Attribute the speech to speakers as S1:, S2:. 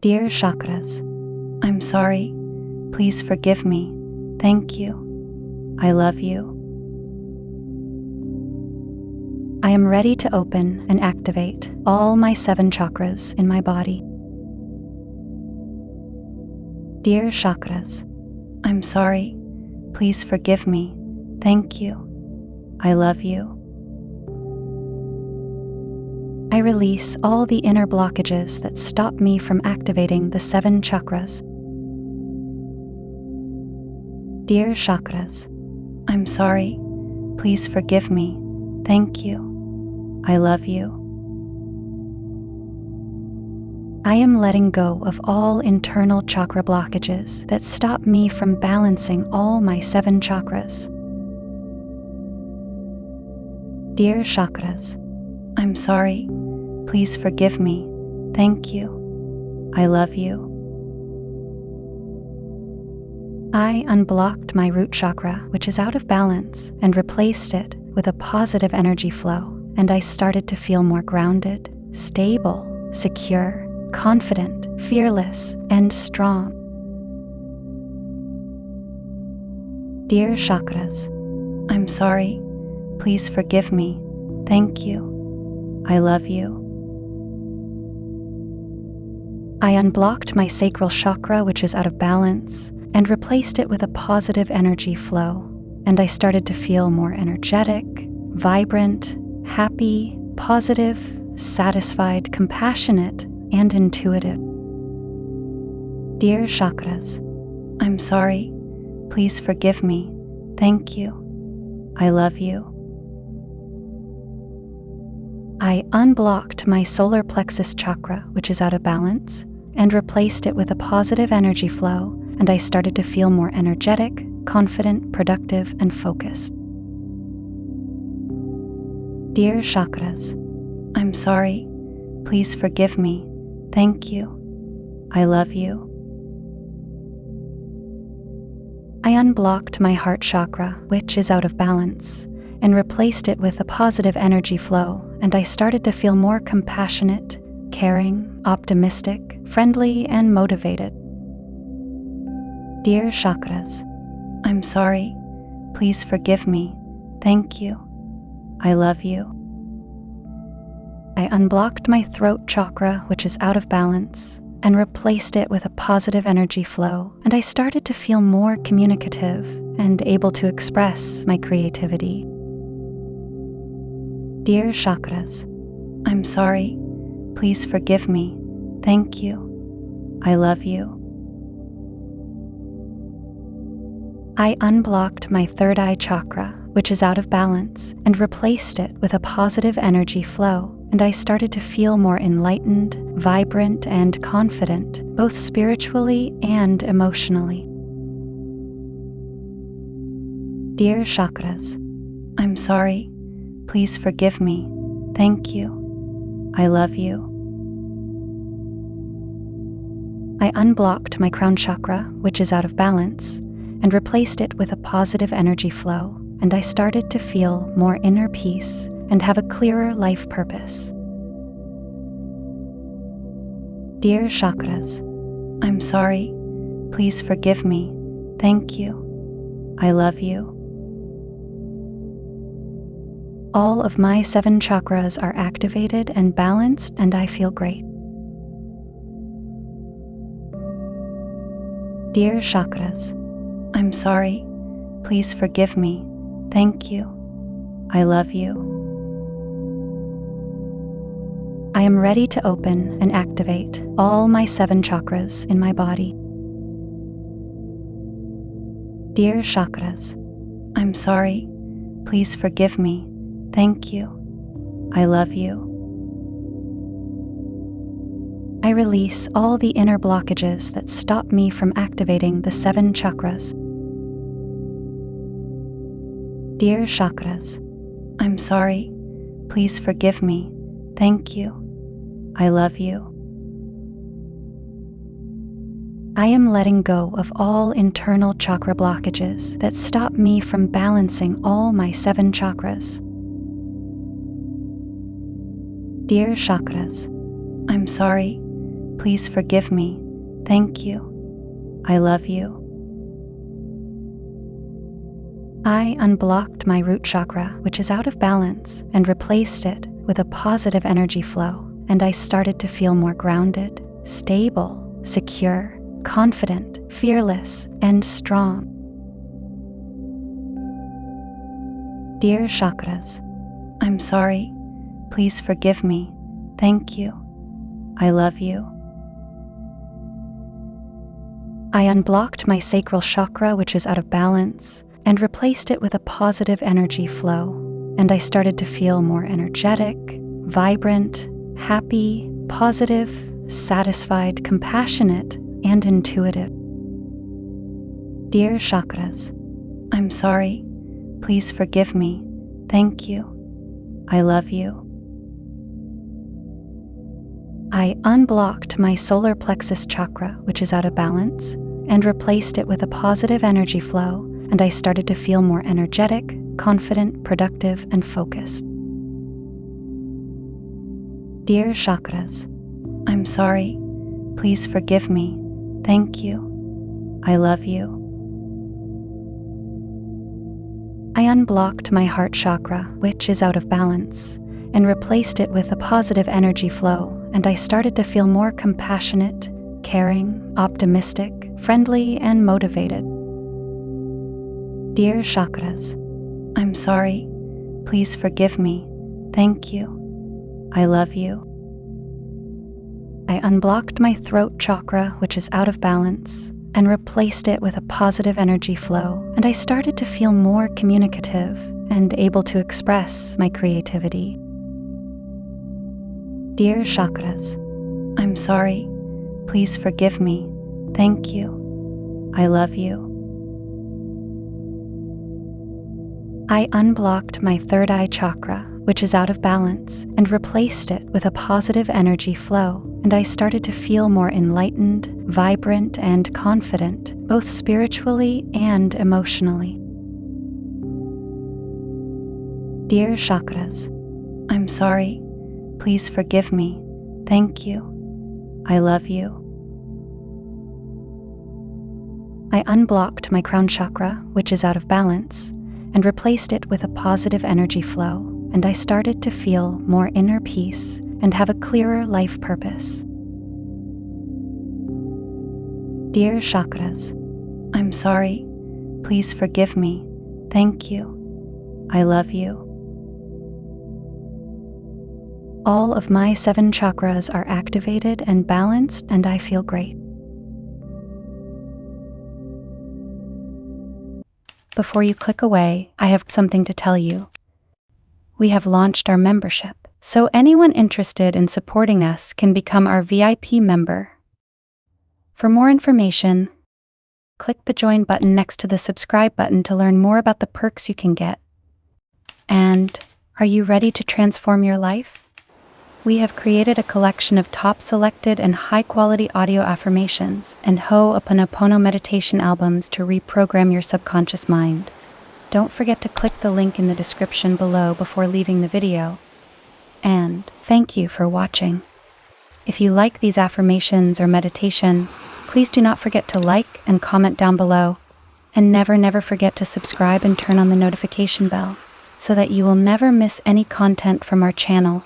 S1: Dear Chakras, I'm sorry. Please forgive me. Thank you. I love you. I am ready to open and activate all my 7 chakras in my body. Dear Chakras, I'm sorry. Please forgive me. Thank you. I love you. I release all the inner blockages that stop me from activating the 7 chakras. Dear Chakras, I'm sorry. Please forgive me. Thank you. I love you. I am letting go of all internal chakra blockages that stop me from balancing all my 7 chakras. Dear Chakras, I'm sorry. Please forgive me. Thank you. I love you. I unblocked my root chakra, which is out of balance, and replaced it with a positive energy flow, and I started to feel more grounded, stable, secure, confident, fearless, and strong. Dear Chakras, I'm sorry. Please forgive me. Thank you. I love you. I unblocked my sacral chakra, which is out of balance, and replaced it with a positive energy flow, and I started to feel more energetic, vibrant, happy, positive, satisfied, compassionate, and intuitive. Dear Chakras, I'm sorry. Please forgive me. Thank you. I love you. I unblocked my solar plexus chakra, which is out of balance, and replaced it with a positive energy flow, and I started to feel more energetic, confident, productive, and focused. Dear Chakras, I'm sorry. Please forgive me. Thank you. I love you. I unblocked my heart chakra, which is out of balance, and replaced it with a positive energy flow, and I started to feel more compassionate, caring, optimistic, friendly, and motivated. Dear Chakras, I'm sorry. Please forgive me. Thank you. I love you. I unblocked my throat chakra, which is out of balance, and replaced it with a positive energy flow, and I started to feel more communicative and able to express my creativity. Dear Chakras, I'm sorry. Please forgive me. Thank you. I love you. I unblocked my third eye chakra, which is out of balance, and replaced it with a positive energy flow, and I started to feel more enlightened, vibrant, and confident, both spiritually and emotionally. Dear Chakras, I'm sorry. Please forgive me. Thank you. I love you. I unblocked my crown chakra, which is out of balance, and replaced it with a positive energy flow, and I started to feel more inner peace and have a clearer life purpose. Dear Chakras, I'm sorry. Please forgive me. Thank you. I love you. All of my 7 chakras are activated and balanced, and I feel great. Dear Chakras, I'm sorry. Please forgive me. Thank you. I love you. I am ready to open and activate all my 7 chakras in my body. Dear Chakras, I'm sorry. Please forgive me. Thank you. I love you. I release all the inner blockages that stop me from activating the 7 chakras. Dear Chakras, I'm sorry. Please forgive me. Thank you. I love you. I am letting go of all internal chakra blockages that stop me from balancing all my 7 chakras. Dear Chakras, I'm sorry. Please forgive me. Thank you. I love you. I unblocked my root chakra, which is out of balance, and replaced it with a positive energy flow, and I started to feel more grounded, stable, secure, confident, fearless, and strong. Dear Chakras, I'm sorry. Please forgive me. Thank you. I love you. I unblocked my sacral chakra, which is out of balance, and replaced it with a positive energy flow, and I started to feel more energetic, vibrant, happy, positive, satisfied, compassionate, and intuitive. Dear Chakras, I'm sorry. Please forgive me. Thank you. I love you. I unblocked my solar plexus chakra, which is out of balance, and replaced it with a positive energy flow, and I started to feel more energetic, confident, productive, and focused. Dear Chakras, I'm sorry. Please forgive me. Thank you. I love you. I unblocked my heart chakra, which is out of balance, and replaced it with a positive energy flow, and I started to feel more compassionate, caring, optimistic, friendly, and motivated. Dear Chakras, I'm sorry. Please forgive me. Thank you. I love you. I unblocked my throat chakra, which is out of balance, and replaced it with a positive energy flow, and I started to feel more communicative and able to express my creativity. Dear Chakras, I'm sorry. Please forgive me. Thank you. I love you. I unblocked my third eye chakra, which is out of balance, and replaced it with a positive energy flow, and I started to feel more enlightened, vibrant, and confident, both spiritually and emotionally. Dear Chakras, I'm sorry. Please forgive me. Thank you. I love you. I unblocked my crown chakra, which is out of balance, and replaced it with a positive energy flow, and I started to feel more inner peace and have a clearer life purpose. Dear Chakras, I'm sorry. Please forgive me. Thank you. I love you. All of my 7 chakras are activated and balanced, and I feel great. Before you click away, I have something to tell you. We have launched our membership, so anyone interested in supporting us can become our VIP member. For more information, click the join button next to the subscribe button to learn more about the perks you can get. And are you ready to transform your life? We have created a collection of top selected and high-quality audio affirmations and Ho'oponopono meditation albums to reprogram your subconscious mind. Don't forget to click the link in the description below before leaving the video. And thank you for watching. If you like these affirmations or meditation, please do not forget to like and comment down below. And never forget to subscribe and turn on the notification bell so that you will never miss any content from our channel.